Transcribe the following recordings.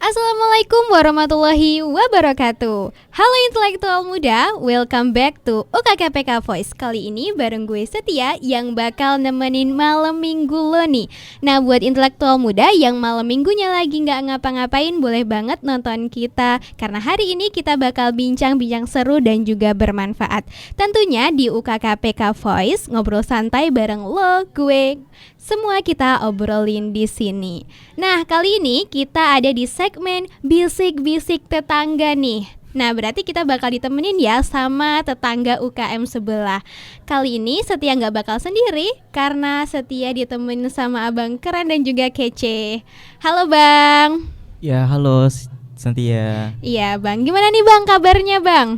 Assalamualaikum warahmatullahi wabarakatuh. Halo intelektual muda, welcome back to UKKPK Voice. Kali ini bareng gue Setia yang bakal nemenin malam minggu lo nih. Nah, buat intelektual muda yang malam minggunya lagi gak ngapa-ngapain, boleh banget nonton kita, karena hari ini kita bakal bincang-bincang seru dan juga bermanfaat. Tentunya di UKKPK Voice, ngobrol santai bareng lo, gue, semua kita obrolin di sini. Nah, kali ini kita ada di segmen bisik-bisik tetangga nih. Nah, berarti kita bakal ditemenin ya sama tetangga UKM sebelah. Kali ini Setia nggak bakal sendiri karena Setia ditemenin sama abang keren dan juga kece. Halo bang. Ya, halo Santia. Iya bang, gimana nih bang kabarnya bang?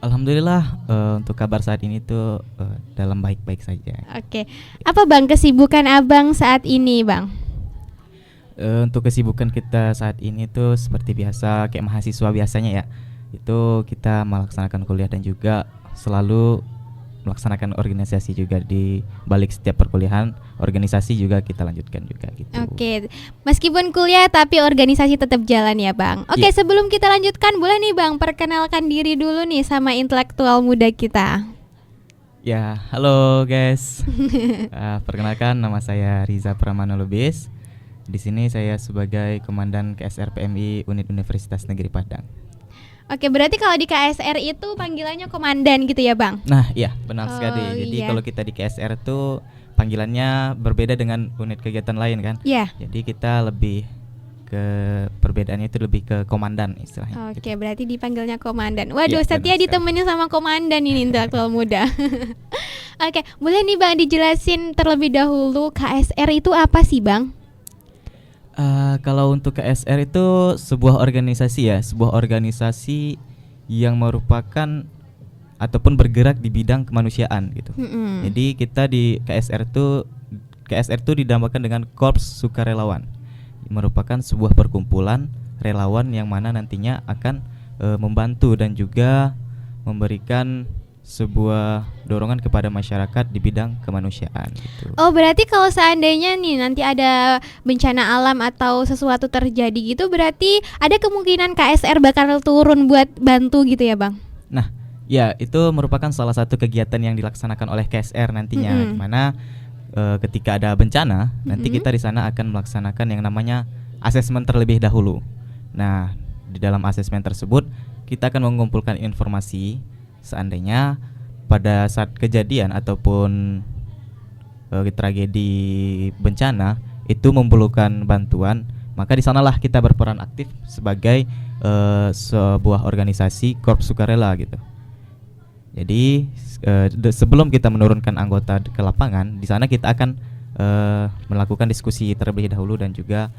Alhamdulillah, untuk kabar saat ini tuh dalam baik-baik saja. Oke, apa bang kesibukan abang saat ini bang? Untuk kesibukan kita saat ini tuh seperti biasa kayak mahasiswa biasanya ya. Itu kita melaksanakan kuliah dan juga selalu melaksanakan organisasi juga di balik setiap perkuliahan. Organisasi juga kita lanjutkan juga gitu. Oke, meskipun kuliah tapi organisasi tetap jalan ya bang. Oke, Yeah. Sebelum kita lanjutkan, boleh nih bang perkenalkan diri dulu nih sama intelektual muda kita. Ya, halo guys. Perkenalkan, nama saya Riza Pramana Lubis. Di sini saya sebagai Komandan KSR PMI Unit Universitas Negeri Padang. Oke, berarti kalau di KSR itu panggilannya komandan gitu ya bang? Nah, iya benar Oh, sekali. Jadi iya. kalau kita di KSR tuh panggilannya berbeda dengan unit kegiatan lain kan. Iya. Jadi kita lebih ke perbedaannya itu lebih ke komandan istilahnya. Oke, gitu. berarti dipanggilnya komandan. Waduh, Iya, benar Setia sekali. ditemenin sama komandan ini intelektual muda. Oke, boleh nih bang dijelasin terlebih dahulu KSR itu apa sih bang? Kalau untuk KSR itu sebuah organisasi ya, sebuah organisasi yang merupakan ataupun bergerak di bidang kemanusiaan gitu. Jadi kita di KSR tuh dinamakan dengan Korps Sukarelawan. Merupakan sebuah perkumpulan relawan yang mana nantinya akan membantu dan juga memberikan sebuah dorongan kepada masyarakat di bidang kemanusiaan gitu. Oh, berarti kalau seandainya nih nanti ada bencana alam atau sesuatu terjadi gitu, berarti ada kemungkinan KSR bakal turun buat bantu gitu ya bang? Nah, ya itu merupakan salah satu kegiatan yang dilaksanakan oleh KSR nantinya, di mana ketika ada bencana, nanti kita di sana akan melaksanakan yang namanya asesmen terlebih dahulu. Nah, di dalam asesmen tersebut kita akan mengumpulkan informasi seandainya pada saat kejadian ataupun tragedi bencana itu memerlukan bantuan, maka di sanalah kita berperan aktif sebagai sebuah organisasi korps sukarela gitu. Jadi sebelum kita menurunkan anggota ke lapangan, di sana kita akan melakukan diskusi terlebih dahulu dan juga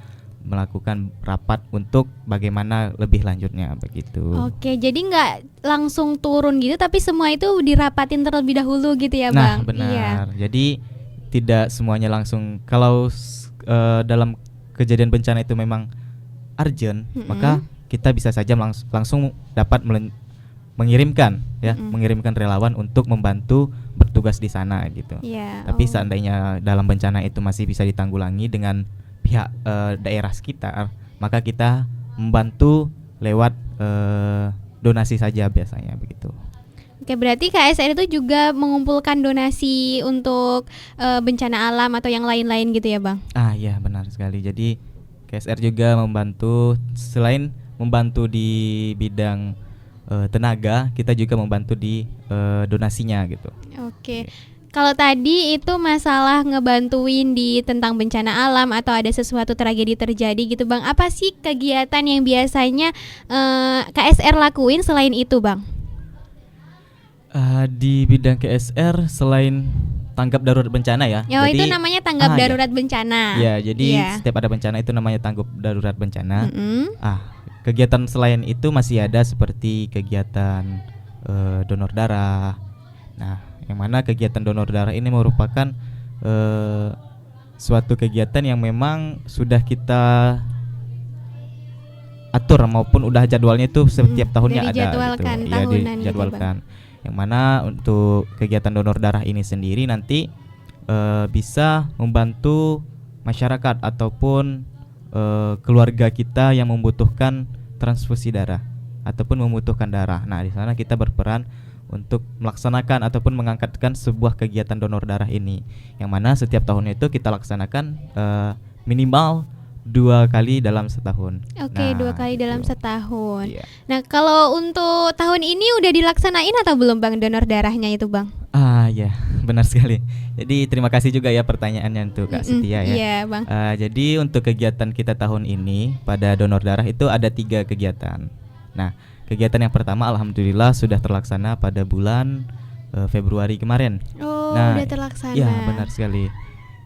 melakukan rapat untuk bagaimana lebih lanjutnya begitu. Oke, jadi nggak langsung turun gitu, tapi semua itu dirapatin terlebih dahulu gitu ya Nah, bang? benar. Iya. Jadi tidak semuanya langsung. Kalau dalam kejadian bencana itu memang urgent, maka kita bisa saja langsung dapat mengirimkan ya, mengirimkan relawan untuk membantu bertugas di sana gitu. Iya. Tapi seandainya dalam bencana itu masih bisa ditanggulangi dengan pihak daerah sekitar, maka kita membantu lewat donasi saja biasanya begitu. Oke, berarti KSR itu juga mengumpulkan donasi untuk bencana alam atau yang lain-lain gitu ya bang? Iya benar sekali. Jadi KSR juga membantu, selain membantu di bidang tenaga, kita juga membantu di donasinya gitu. Oke. Kalau tadi itu masalah ngebantuin di tentang bencana alam atau ada sesuatu tragedi terjadi gitu bang, apa sih kegiatan yang biasanya KSR lakuin selain itu bang? Di bidang KSR selain tanggap darurat bencana ya. Oh, itu namanya tanggap darurat bencana. Ya, jadi setiap ada bencana itu namanya tanggap darurat bencana. Kegiatan selain itu masih ada seperti kegiatan donor darah. Nah, yang mana kegiatan donor darah ini merupakan suatu kegiatan yang memang sudah kita atur maupun udah jadwalnya itu setiap tahunnya ada gitu. Ya, dijadwalkan. Yang mana untuk kegiatan donor darah ini sendiri nanti bisa membantu masyarakat ataupun keluarga kita yang membutuhkan transfusi darah ataupun membutuhkan darah. Nah, di sana kita berperan untuk melaksanakan ataupun mengangkatkan sebuah kegiatan donor darah ini, yang mana setiap tahunnya itu kita laksanakan minimal 2 kali dalam setahun. Oke, Nah, 2 kali dalam gitu. setahun. Iya. Nah, kalau untuk tahun ini udah dilaksanain atau belum Bang donor darahnya itu Bang? Ya, benar sekali. Jadi terima kasih juga ya pertanyaannya untuk Kak Setia ya. Iya Bang. Jadi untuk kegiatan kita tahun ini pada donor darah itu ada 3 kegiatan. Nah, kegiatan yang pertama alhamdulillah sudah terlaksana pada bulan Februari kemarin. Oh, Nah, udah terlaksana. Ya, benar sekali.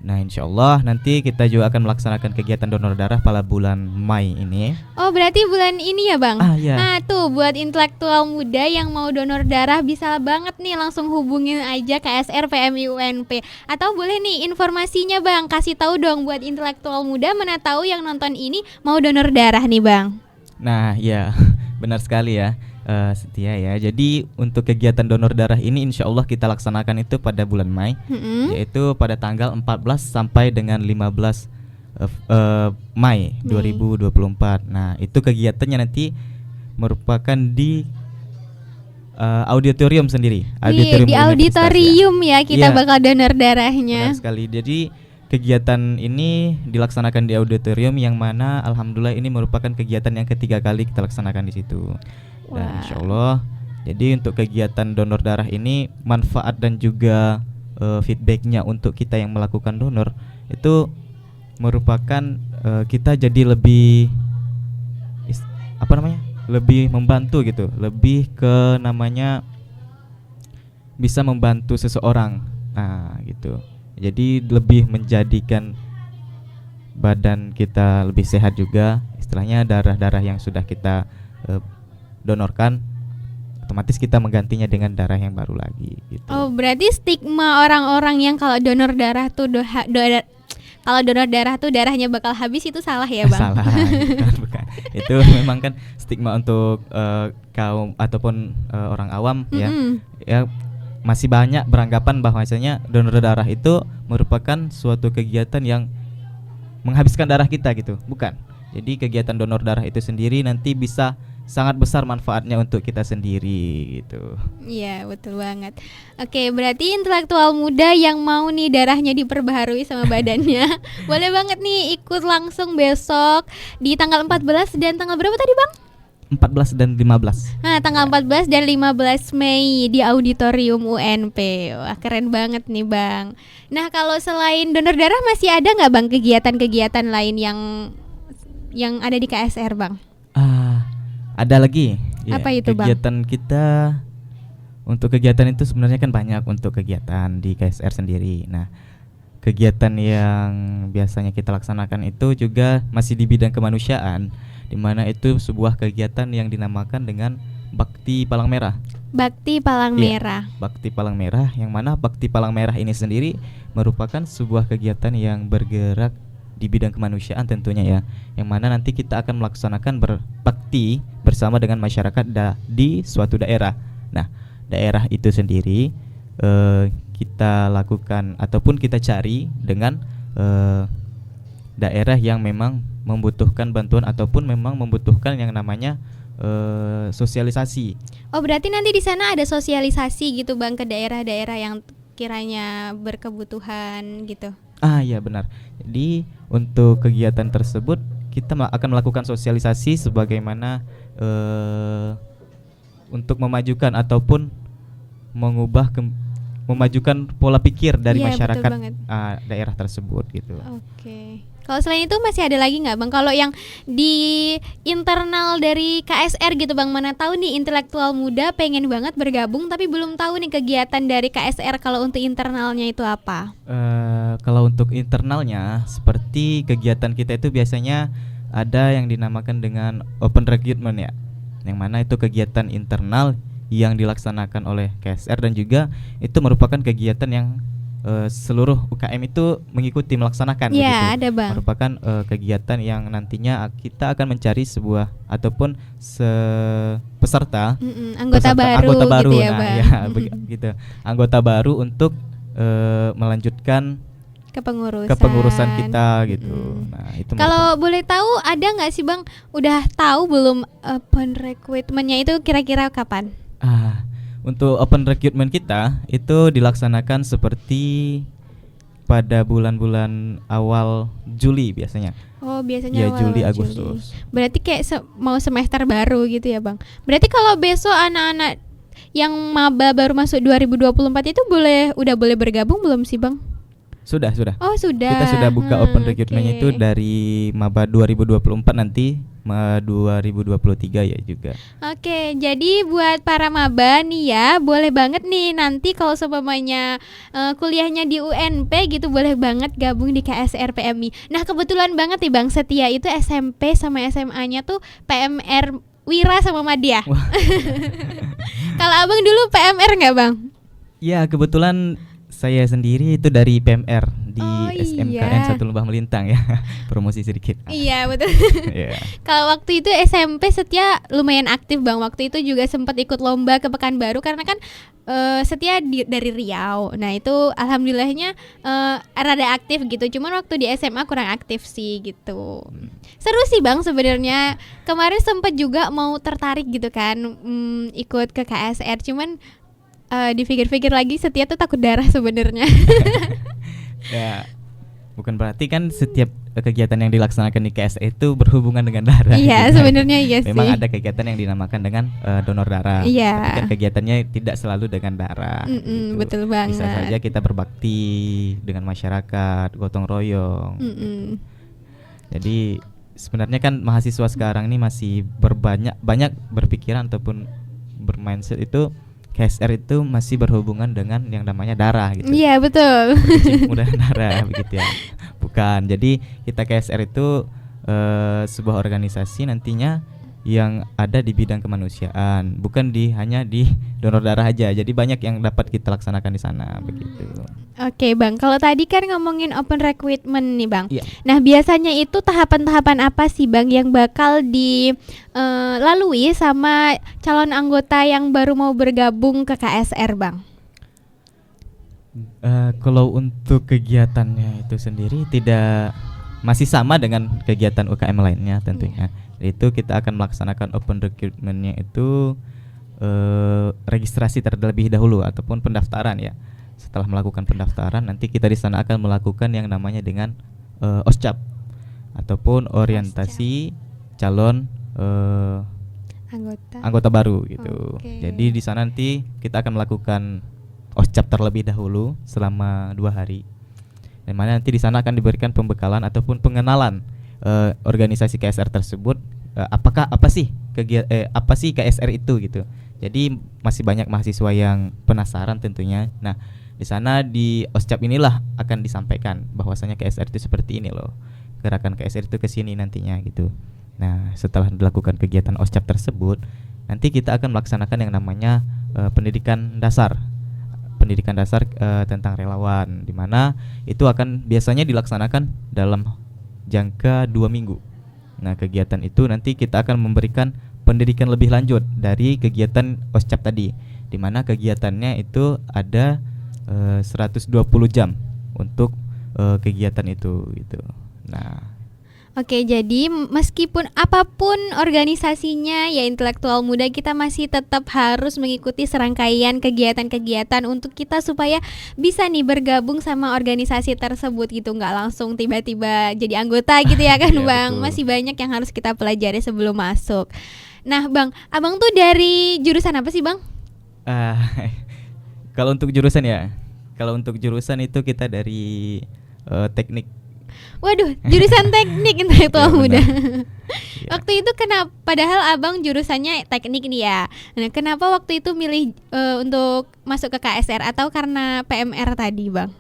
Nah, insya Allah nanti kita juga akan melaksanakan kegiatan donor darah pada bulan Mei ini. Oh, berarti bulan ini ya Bang? Iya. Nah tuh buat intelektual muda yang mau donor darah bisa banget nih langsung hubungin aja KSR PMI UNP. Atau boleh nih informasinya Bang, kasih tahu dong buat intelektual muda mana tahu yang nonton ini mau donor darah nih Bang. Nah, ya benar sekali ya Setia ya. Jadi untuk kegiatan donor darah ini insya Allah kita laksanakan itu pada bulan Mei, yaitu pada tanggal 14 sampai dengan 15 Mei 2024. Nah, itu kegiatannya nanti merupakan di auditorium sendiri. Di auditorium ya kita bakal donor darahnya. Benar sekali. Jadi kegiatan ini dilaksanakan di auditorium, yang mana alhamdulillah ini merupakan kegiatan yang ketiga kali kita laksanakan di situ. Dan insya Allah, jadi untuk kegiatan donor darah ini manfaat dan juga feedbacknya untuk kita yang melakukan donor itu merupakan kita jadi lebih lebih membantu gitu, lebih ke namanya bisa membantu seseorang. Nah, gitu. Jadi lebih menjadikan badan kita lebih sehat juga. Istilahnya darah-darah yang sudah kita donorkan, otomatis kita menggantinya dengan darah yang baru lagi gitu. Oh, berarti stigma orang-orang yang kalau donor darah tuh kalau donor darah tuh darahnya bakal habis itu salah ya Bang? Salah, bukan. Itu memang kan stigma untuk kaum ataupun orang awam ya. Ya masih banyak beranggapan bahwasanya donor darah itu merupakan suatu kegiatan yang menghabiskan darah kita gitu. Bukan. Jadi kegiatan donor darah itu sendiri nanti bisa sangat besar manfaatnya untuk kita sendiri gitu. Iya, betul banget. Oke, berarti intelektual muda yang mau nih darahnya diperbaharui sama badannya boleh banget nih ikut langsung besok di tanggal 14 dan tanggal berapa tadi Bang? 14 dan 15. Nah, tanggal 14 dan 15 Mei di auditorium UNP. Wah, keren banget nih Bang. Nah, kalau selain donor darah masih ada nggak Bang kegiatan-kegiatan lain yang ada di KSR Bang? Ada lagi ya, apa itu kegiatan Bang? Kita untuk kegiatan itu sebenarnya kan banyak untuk kegiatan di KSR sendiri. Nah, kegiatan yang biasanya kita laksanakan itu juga masih di bidang kemanusiaan, di mana itu sebuah kegiatan yang dinamakan dengan Bakti Palang Merah. Bakti Palang Merah. Bakti Palang Merah, yang mana Bakti Palang Merah ini sendiri merupakan sebuah kegiatan yang bergerak di bidang kemanusiaan tentunya ya, yang mana nanti kita akan melaksanakan berbakti bersama dengan masyarakat di suatu daerah. Nah, daerah itu sendiri kita lakukan ataupun kita cari dengan daerah yang memang membutuhkan bantuan ataupun memang membutuhkan yang namanya sosialisasi. Oh, berarti nanti di sana ada sosialisasi gitu Bang ke daerah-daerah yang kiranya berkebutuhan gitu. Iya benar. Jadi untuk kegiatan tersebut kita akan melakukan sosialisasi sebagaimana untuk memajukan ataupun memajukan pola pikir dari masyarakat daerah tersebut gitu. Oke. Kalau selain itu masih ada lagi nggak Bang? Kalau yang di internal dari KSR gitu Bang, mana tahu nih intelektual muda pengen banget bergabung tapi belum tahu nih kegiatan dari KSR kalau untuk internalnya itu apa? Kalau untuk internalnya seperti kegiatan kita itu biasanya ada yang dinamakan dengan open recruitment ya, yang mana itu kegiatan internal yang dilaksanakan oleh KSR dan juga itu merupakan kegiatan yang seluruh UKM itu mengikuti melaksanakan begitu. Ada Bang. Merupakan kegiatan yang nantinya kita akan mencari sebuah ataupun peserta anggota baru gitu ya, nah, Bang. Ya, gitu. Anggota baru untuk melanjutkan kepengurusan kita gitu. Nah, itu kalau boleh tahu ada nggak sih Bang, udah tahu belum open recruitment-nya itu kira-kira kapan? Untuk open recruitment kita itu dilaksanakan seperti pada bulan-bulan awal Juli biasanya. Oh, biasanya ya, awal Juli Agustus. Berarti kayak mau semester baru gitu ya Bang. Berarti kalau besok anak-anak yang maba baru masuk 2024 itu udah boleh bergabung belum sih Bang? Sudah. Oh, sudah. Kita sudah buka open recruitment itu dari maba 2024 nanti 2023 ya juga. Oke, jadi buat para maba nih ya, boleh banget nih nanti kalau seumpamanya kuliahnya di UNP gitu, boleh banget gabung di KSR PMI. Nah, kebetulan banget nih Bang Setia itu SMP sama SMA-nya tuh PMR Wira sama Madya. Kalau Abang dulu PMR nggak Bang? Ya, kebetulan saya sendiri itu dari PMR di SMKN 1 Lembah Melintang ya. Promosi sedikit. Iya, betul. Yeah. Kalau waktu itu SMP Setia lumayan aktif Bang. Waktu itu juga sempat ikut lomba ke Pekanbaru karena kan Setia dari Riau. Nah, itu alhamdulillahnya rada aktif gitu. Cuman waktu di SMA kurang aktif sih gitu. Seru sih Bang sebenarnya. Kemarin sempat juga mau tertarik gitu kan ikut ke KSR, cuman dipikir-pikir lagi Setia tuh takut darah sebenarnya. Ya, bukan berarti kan setiap kegiatan yang dilaksanakan di KSR itu berhubungan dengan darah. Iya, gitu. sebenarnya iya sih. Memang ada kegiatan yang dinamakan dengan donor darah. Iya. Tapi kan kegiatannya tidak selalu dengan darah. Gitu. Betul banget. Bisa saja kita berbakti dengan masyarakat, gotong royong. Gitu. Jadi sebenarnya kan mahasiswa sekarang ini masih banyak berpikiran ataupun bermindset itu KSR itu masih berhubungan dengan yang namanya darah gitu. Iya, betul. Mudah darah begitu ya. Bukan. Jadi kita KSR itu sebuah organisasi nantinya yang ada di bidang kemanusiaan, bukan hanya di donor darah aja. Jadi banyak yang dapat kita laksanakan di sana begitu. Oke Bang, kalau tadi kan ngomongin open recruitment nih Bang. Iya. Nah, biasanya itu tahapan-tahapan apa sih Bang yang bakal dilalui sama calon anggota yang baru mau bergabung ke KSR Bang? Kalau untuk kegiatannya itu sendiri masih sama dengan kegiatan UKM lainnya tentunya. Itu kita akan melaksanakan open recruitment-nya itu registrasi terlebih dahulu ataupun pendaftaran ya. Setelah melakukan pendaftaran, nanti kita di sana akan melakukan yang namanya dengan OSCAP ataupun orientasi calon anggota baru gitu. Jadi di sana nanti kita akan melakukan OSCAP terlebih dahulu selama 2 hari. Di mana nanti di sana akan diberikan pembekalan ataupun pengenalan organisasi KSR tersebut, apa sih KSR itu gitu. Jadi masih banyak mahasiswa yang penasaran tentunya. Nah, di sana di OSCAP inilah akan disampaikan bahwasanya KSR itu seperti ini loh. Gerakan KSR itu ke sini nantinya gitu. Nah, setelah dilakukan kegiatan OSCAP tersebut, nanti kita akan melaksanakan yang namanya pendidikan dasar tentang relawan, di mana itu akan biasanya dilaksanakan dalam jangka 2 minggu. Nah, kegiatan itu nanti kita akan memberikan pendidikan lebih lanjut dari kegiatan OSCAP tadi, di mana kegiatannya itu ada 120 jam untuk kegiatan itu gitu. Nah, oke, jadi meskipun apapun organisasinya ya intelektual muda, kita masih tetap harus mengikuti serangkaian kegiatan-kegiatan untuk kita supaya bisa nih bergabung sama organisasi tersebut gitu, nggak langsung tiba-tiba jadi anggota gitu ya kan. Iya, Bang, betul. masih banyak yang harus kita pelajari sebelum masuk. Nah Bang, Abang tuh dari jurusan apa sih Bang? Kalau untuk jurusan itu kita dari teknik. Waduh, jurusan teknik intelektual Ya, muda. Ya. Waktu itu kenapa, padahal Abang jurusannya teknik nih ya. Nah, kenapa waktu itu milih untuk masuk ke KSR atau karena PMR tadi, Bang?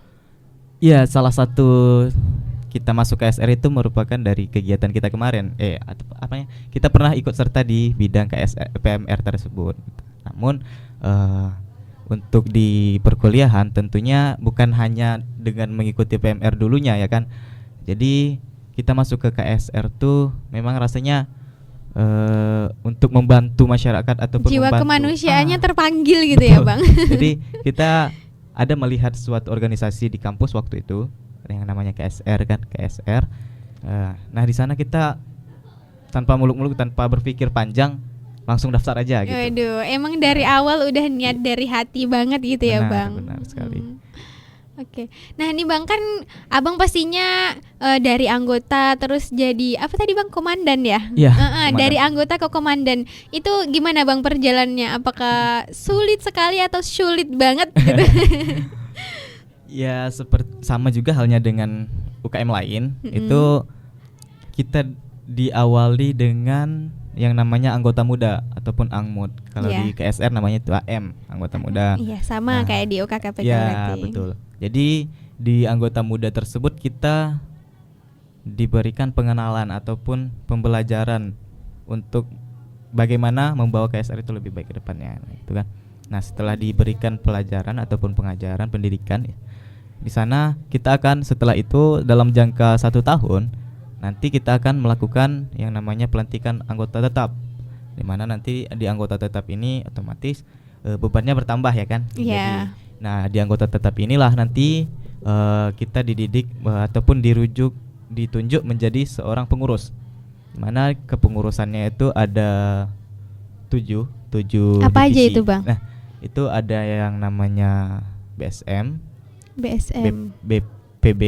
Ya, salah satu kita masuk KSR itu merupakan dari kegiatan kita kemarin. Kita pernah ikut serta di bidang KSR PMR tersebut. Namun untuk di perkuliahan tentunya bukan hanya dengan mengikuti PMR dulunya ya kan. Jadi kita masuk ke KSR tuh memang rasanya untuk membantu masyarakat ataupun jiwa membantu, kemanusiaannya terpanggil gitu ya betul. Bang. Jadi kita ada melihat suatu organisasi di kampus waktu itu, yang namanya KSR kan, KSR. Nah di sana kita tanpa muluk-muluk, tanpa berpikir panjang, langsung daftar aja gitu. Waduh, emang dari awal udah niat dari hati banget gitu ya Bang. Benar sekali. Oke. Nah, ini Bang kan Abang pastinya dari anggota terus jadi apa tadi Bang, komandan ya? Iya. Dari anggota ke komandan. Itu gimana Bang perjalanannya? Apakah sulit sekali atau sulit banget gitu? Ya seperti sama juga halnya dengan UKM lain. Itu kita diawali dengan yang namanya anggota muda ataupun angmud. Kalau di KSR namanya itu AM, anggota muda. Iya, sama kayak di UKKPK ya, berarti. Betul. Jadi di anggota muda tersebut kita diberikan pengenalan ataupun pembelajaran untuk bagaimana membawa KSR itu lebih baik ke depannya, gitu kan. Nah, setelah diberikan pelajaran ataupun pengajaran pendidikan, di sana kita akan setelah itu dalam jangka 1 tahun nanti kita akan melakukan yang namanya pelantikan anggota tetap, di mana nanti di anggota tetap ini otomatis bebannya bertambah ya kan. Iya. Nah di anggota tetap inilah nanti kita dididik ataupun ditunjuk menjadi seorang pengurus, di mana kepengurusannya itu ada 7 apa divisi. aja itu Bang? Nah itu ada yang namanya BSM, PB,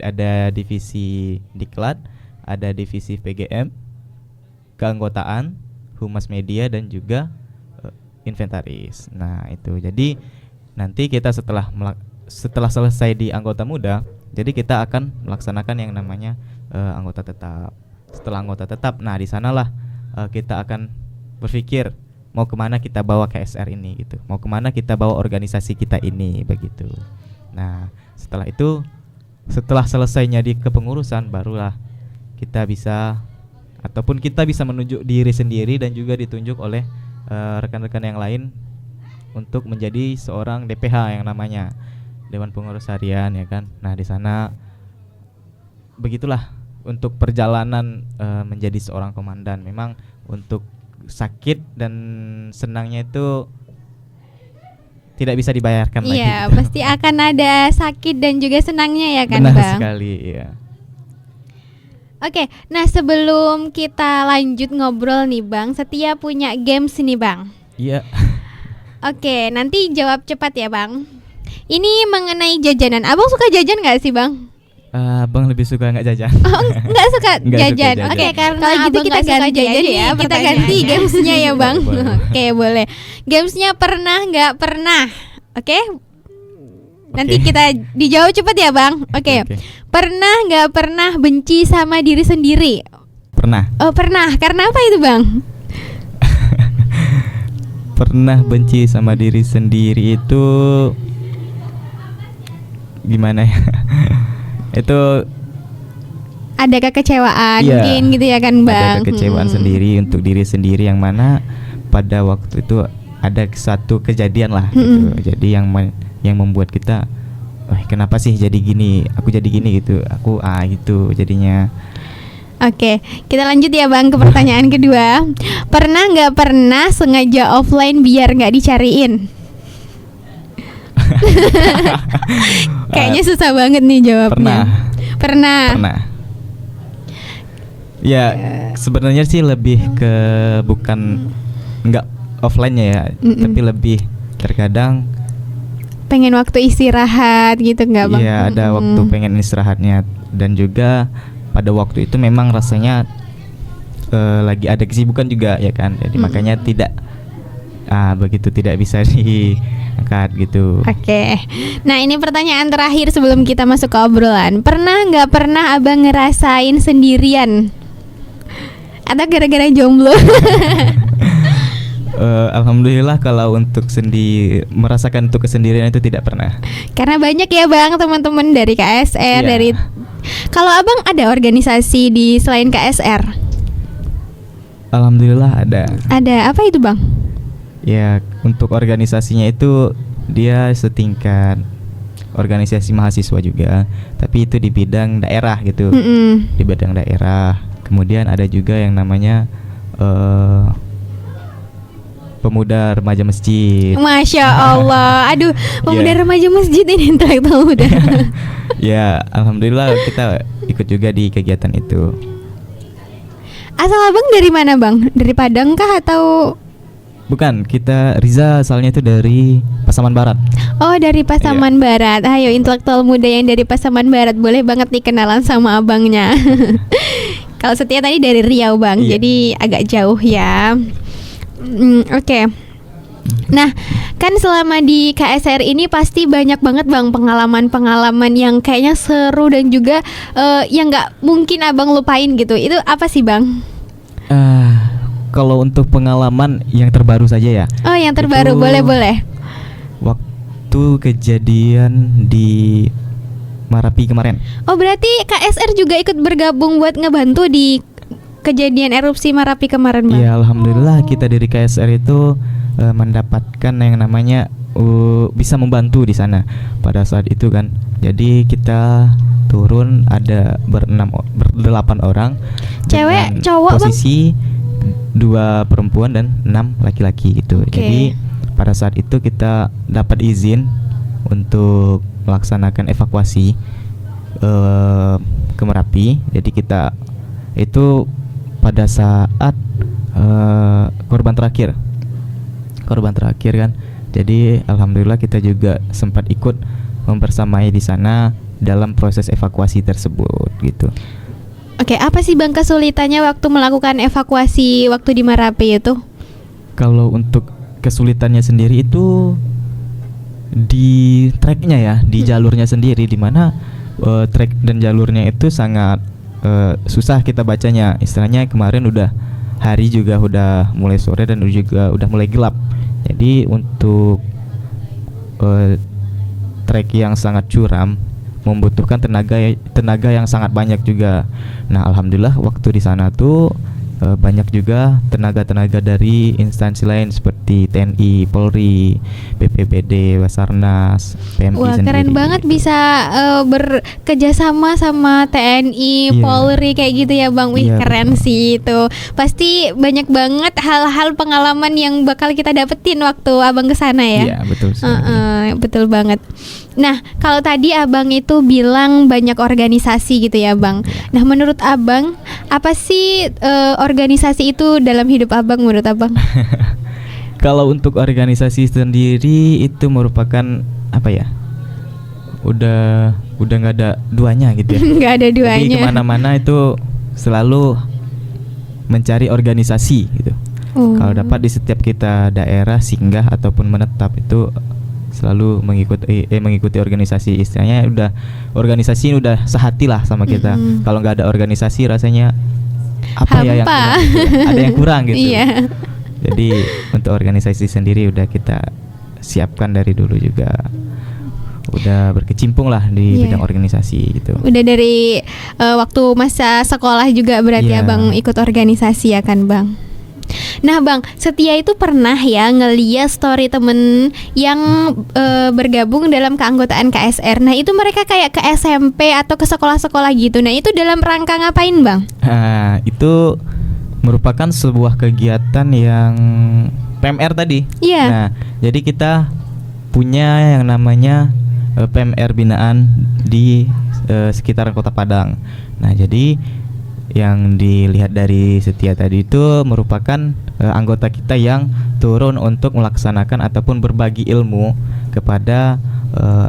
ada divisi Diklat, ada divisi PGM, keanggotaan, humas media dan juga inventaris. Nah itu jadi nanti kita setelah selesai di anggota muda, jadi kita akan melaksanakan yang namanya anggota tetap. Setelah anggota tetap, nah di sanalah kita akan berpikir mau kemana kita bawa KSR ini gitu, mau kemana kita bawa organisasi kita ini begitu. Nah setelah itu, setelah selesainya di kepengurusan, barulah kita bisa ataupun kita bisa menunjuk diri sendiri dan juga ditunjuk oleh rekan-rekan yang lain untuk menjadi seorang DPH yang namanya Dewan Pengurus Harian ya kan. Nah di sana begitulah untuk perjalanan menjadi seorang komandan. Memang untuk sakit dan senangnya itu tidak bisa dibayarkan lagi. Iya, gitu. pasti akan ada sakit dan juga senangnya ya kan Benar Bang? sekali, iya. Oke, nah sebelum kita lanjut ngobrol nih Bang, Setia punya games nih Bang. Iya. Oke, nanti jawab cepat ya Bang. Ini mengenai jajanan. Abang suka jajan nggak sih Bang? Bang lebih suka nggak jajan? Oh, nggak suka Nggak suka jajan. jajan. Oke, karena Kalau gitu abang kita nggak suka ganti jajan aja nih, ya kita pertanyaannya. ganti gamesnya ya Bang. Boleh. Oke, boleh. Gamesnya pernah nggak pernah. Oke. Nanti Oke. kita dijawab cepat ya Bang. Oke. Oke. Pernah nggak pernah benci sama diri sendiri? Pernah. Oh pernah. Karena apa itu Bang? Pernah benci sama diri sendiri itu gimana ya? Itu Ada kekecewaan Iya, mungkin gitu ya kan Bang? ada kekecewaan sendiri untuk diri sendiri, yang mana pada waktu itu ada satu kejadian lah gitu. Jadi yang membuat kita, kenapa sih jadi gini? Aku jadi gini gitu. Aku gitu jadinya. Oke, kita lanjut ya Bang ke pertanyaan kedua. Pernah nggak pernah sengaja offline biar nggak dicariin? Kayaknya susah banget nih jawabnya. Pernah. Ya, sebenarnya sih lebih ke bukan nggak offline-nya ya, tapi lebih terkadang Pengen waktu istirahat gitu nggak Bang? iya ada waktu pengen istirahatnya, dan juga pada waktu itu memang rasanya lagi ada kesibukan juga ya kan, jadi makanya tidak begitu tidak bisa diangkat gitu. Oke. Nah ini pertanyaan terakhir sebelum kita masuk ke obrolan. Pernah nggak pernah Abang ngerasain sendirian? Atau gara-gara jomblo? Alhamdulillah kalau untuk merasakan untuk kesendirian itu tidak pernah. Karena banyak ya Bang teman-teman dari KSR, Iya. dari. Kalau Abang ada organisasi di selain KSR? Alhamdulillah ada. Ada apa itu Bang? Ya untuk organisasinya itu dia setingkat organisasi mahasiswa juga, tapi itu di bidang daerah gitu. Di bidang daerah. Kemudian ada juga yang namanya pemuda remaja masjid. Masya Allah. Aduh, pemuda Yeah. remaja masjid ini intelektual muda. Ya, alhamdulillah kita ikut juga di kegiatan itu. Asal abang dari mana bang? Dari Padang kah atau? Bukan, kita Riza asalnya itu dari Pasaman Barat. Oh, dari Pasaman Barat. Ayo intelektual muda yang dari Pasaman Barat, boleh banget nih kenalan sama abangnya. Kalau Setia tadi dari Riau bang, Iya. jadi agak jauh ya. Oke. Nah, kan selama di KSR ini pasti banyak banget bang pengalaman-pengalaman yang kayaknya seru dan juga yang nggak mungkin abang lupain gitu. Itu apa sih bang? Kalau untuk pengalaman yang terbaru saja ya. Oh, yang terbaru, Itu boleh. Waktu kejadian di Marapi kemarin. Oh, berarti KSR juga ikut bergabung buat ngebantu di kejadian erupsi Marapi kemarin bang? Ya, alhamdulillah kita dari KSR itu mendapatkan yang namanya bisa membantu di sana pada saat itu kan. Jadi kita turun ada berdelapan orang. Cewek, dengan cowok, Bang? posisi 2 perempuan dan 6 laki-laki gitu. Oke. Jadi pada saat itu kita dapat izin untuk melaksanakan evakuasi ke Merapi. Jadi kita itu pada saat korban terakhir kan. Jadi alhamdulillah kita juga sempat ikut membersamai di sana dalam proses evakuasi tersebut gitu. Oke, apa sih bang kesulitannya waktu melakukan evakuasi waktu di Marapi itu? Kalau untuk kesulitannya sendiri itu di treknya ya, di jalurnya sendiri, di mana trek dan jalurnya itu sangat susah kita bacanya. Istilahnya kemarin udah hari juga udah mulai sore dan juga udah mulai gelap. Jadi untuk trek yang sangat curam membutuhkan tenaga yang sangat banyak juga. Nah, alhamdulillah waktu di sana tuh banyak juga tenaga-tenaga dari instansi lain seperti TNI, Polri, BPBD, Basarnas, PMI Wah, sendiri. keren banget gitu. bisa bekerjasama sama TNI, Iya. Polri kayak gitu ya bang. Wih, Iya, keren betul. sih itu. Pasti banyak banget hal-hal pengalaman yang bakal kita dapetin waktu abang kesana ya. Iya, betul sekali. Betul banget. Nah, kalau tadi abang itu bilang banyak organisasi gitu ya bang. Nah, menurut abang apa sih organisasi itu dalam hidup abang menurut abang? Kalau untuk organisasi sendiri itu merupakan apa ya? Udah nggak ada duanya gitu ya. Nggak ada Jadi duanya. kemana-mana itu selalu mencari organisasi gitu. Oh. Kalau dapat di setiap kita daerah singgah ataupun menetap itu selalu mengikuti organisasi. Istilahnya udah organisasi udah sehati lah sama kita. Mm-mm. Kalau nggak ada organisasi rasanya apa ya yang Hampa. kurang gitu ya. Ada yang kurang gitu. Iya. Jadi untuk organisasi sendiri udah kita siapkan dari dulu juga. Udah berkecimpung lah di Iya. bidang organisasi gitu. Udah dari waktu masa sekolah juga berarti Iya. abang ikut organisasi ya kan bang? Nah bang, Setia itu pernah ya ngeliat story temen yang bergabung dalam keanggotaan KSR. Nah itu mereka kayak ke SMP atau ke sekolah-sekolah gitu. Nah itu dalam rangka ngapain bang? Itu merupakan sebuah kegiatan yang PMR tadi. Iya. Nah, jadi kita punya yang namanya PMR binaan di sekitaran Kota Padang. Nah, jadi yang dilihat dari Setia tadi itu merupakan anggota kita yang turun untuk melaksanakan ataupun berbagi ilmu kepada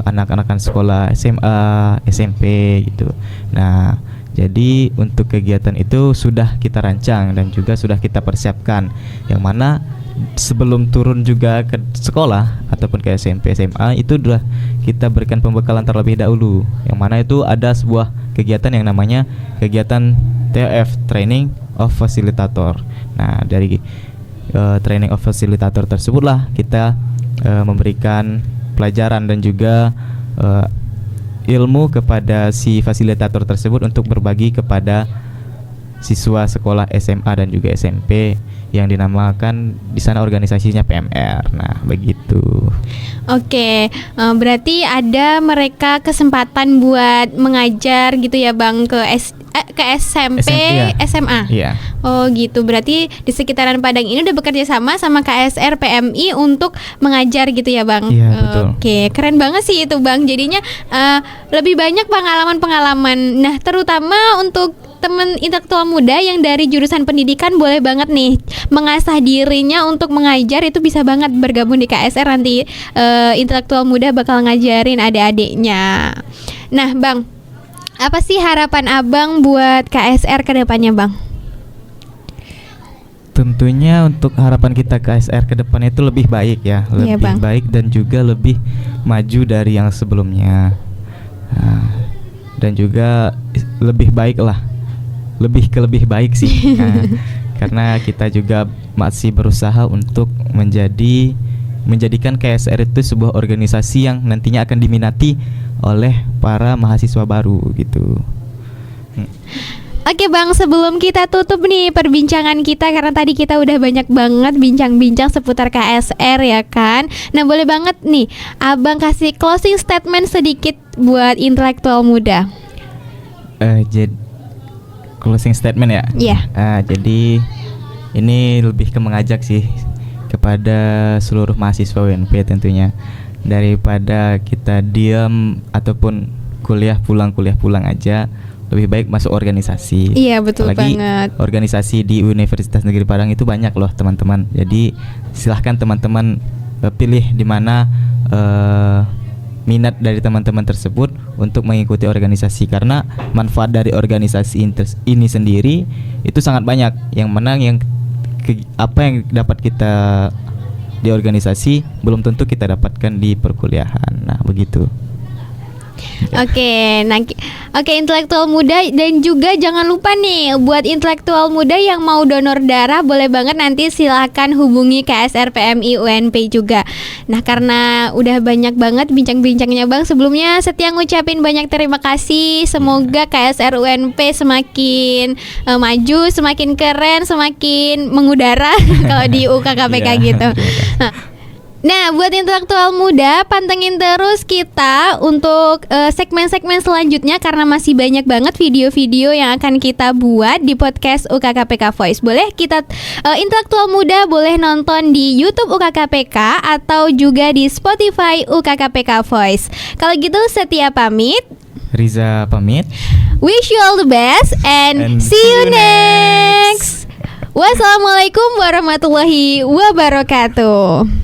anak-anak sekolah SMA, SMP gitu. Nah, jadi untuk kegiatan itu sudah kita rancang dan juga sudah kita persiapkan, yang mana sebelum turun juga ke sekolah ataupun ke SMP, SMA itu sudah kita berikan pembekalan terlebih dahulu, yang mana itu ada sebuah kegiatan yang namanya kegiatan TOF, Training of Facilitator. Nah, dari Training of Facilitator tersebutlah kita memberikan pelajaran dan juga ilmu kepada si fasilitator tersebut untuk berbagi kepada siswa sekolah SMA dan juga SMP yang dinamakan di sana organisasinya PMR. Nah, begitu. Oke, berarti ada mereka kesempatan buat mengajar gitu ya Bang ke SMP, ya. SMA. Iya. Oh gitu, berarti di sekitaran Padang ini udah bekerja sama KSR PMI untuk mengajar gitu ya Bang. Iya, betul. Oke, keren banget sih itu Bang. Jadinya lebih banyak pengalaman-pengalaman. Nah, terutama untuk teman intelektual muda yang dari jurusan pendidikan boleh banget nih mengasah dirinya untuk mengajar, itu bisa banget bergabung di KSR nanti. Intelektual muda bakal ngajarin adik-adiknya. Nah Bang, apa sih harapan Abang buat KSR ke depannya Bang? Tentunya untuk harapan kita KSR ke depannya itu lebih baik ya, Iya, lebih Bang. baik dan juga lebih maju dari yang sebelumnya. Dan juga lebih baik lah, lebih baik sih. Karena kita juga masih berusaha untuk menjadikan KSR itu sebuah organisasi yang nantinya akan diminati oleh para mahasiswa baru gitu. Oke Bang, sebelum kita tutup nih perbincangan kita, karena tadi kita udah banyak banget bincang-bincang seputar KSR ya kan. Nah boleh banget nih Abang kasih closing statement sedikit buat intelektual muda. Jadi closing statement ya. Iya. Jadi ini lebih ke mengajak sih kepada seluruh mahasiswa UNP tentunya, daripada kita diam ataupun kuliah pulang aja, lebih baik masuk organisasi. Iya betul Apalagi banget. organisasi di Universitas Negeri Padang itu banyak loh teman-teman. Jadi silahkan teman-teman pilih di mana minat dari teman-teman tersebut untuk mengikuti organisasi, karena manfaat dari organisasi ini sendiri itu sangat banyak. Yang menang apa yang dapat kita di organisasi belum tentu kita dapatkan di perkuliahan. Nah, begitu. Oke, intelektual muda, dan juga jangan lupa nih buat intelektual muda yang mau donor darah, boleh banget nanti silakan hubungi KSR PMI UNP juga. Nah, karena udah banyak banget bincang-bincangnya Bang, sebelumnya Setia ngucapin banyak terima kasih. Semoga KSR UNP semakin maju, semakin keren, semakin mengudara kalau di UKKPK gitu. Nah, buat intelektual muda, pantengin terus kita untuk segmen-segmen selanjutnya, karena masih banyak banget video-video yang akan kita buat di podcast UKKPK Voice. Boleh kita intelektual muda boleh nonton di YouTube UKKPK atau juga di Spotify UKKPK Voice. Kalau gitu Setia pamit, Riza pamit. wish you all the best and see you next. Wassalamualaikum warahmatullahi wabarakatuh.